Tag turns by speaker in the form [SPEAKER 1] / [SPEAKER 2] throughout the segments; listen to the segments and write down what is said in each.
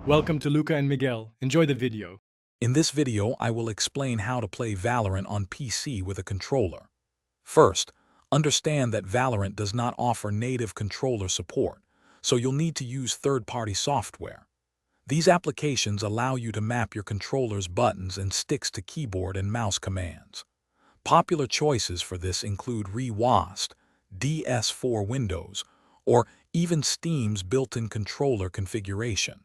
[SPEAKER 1] Welcome to Luca and Miguel. Enjoy the video.
[SPEAKER 2] In this video, I will explain how to play Valorant on PC with a controller. First, understand that Valorant does not offer native controller support, so you'll need to use third-party software. These applications allow you to map your controller's buttons and sticks to keyboard and mouse commands. Popular choices for this include Rewast, DS4 Windows, or even Steam's built-in controller configuration.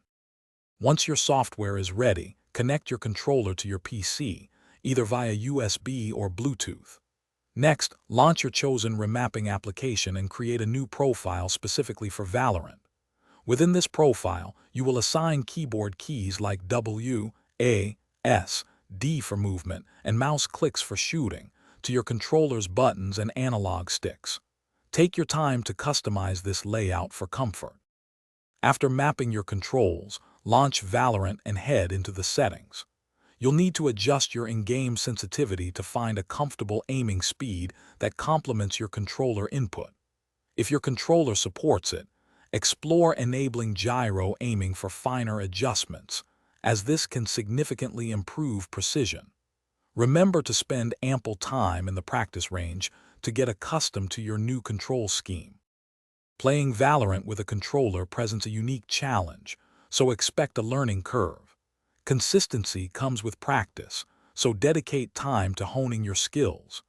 [SPEAKER 2] Once your software is ready, connect your controller to your PC, either via USB or Bluetooth. Next, launch your chosen remapping application and create a new profile specifically for Valorant. Within this profile, you will assign keyboard keys like W, A, S, D for movement, and mouse clicks for shooting to your controller's buttons and analog sticks. Take your time to customize this layout for comfort. After mapping your controls, launch Valorant and head into the settings. You'll need to adjust your in-game sensitivity to find a comfortable aiming speed that complements your controller input. If your controller supports it, explore enabling gyro aiming for finer adjustments, as this can significantly improve precision. Remember to spend ample time in the practice range to get accustomed to your new control scheme. Playing Valorant with a controller presents a unique challenge, so expect a learning curve. Consistency comes with practice, so dedicate time to honing your skills.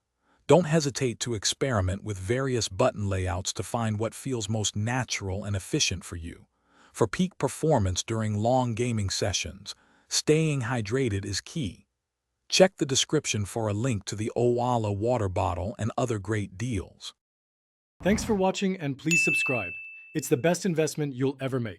[SPEAKER 2] Don't hesitate to experiment with various button layouts to find what feels most natural and efficient for you. For peak performance during long gaming sessions, staying hydrated is key. Check the description for a link to the Owala water bottle and other great deals.
[SPEAKER 1] Thanks for watching and please subscribe. It's the best investment you'll ever make.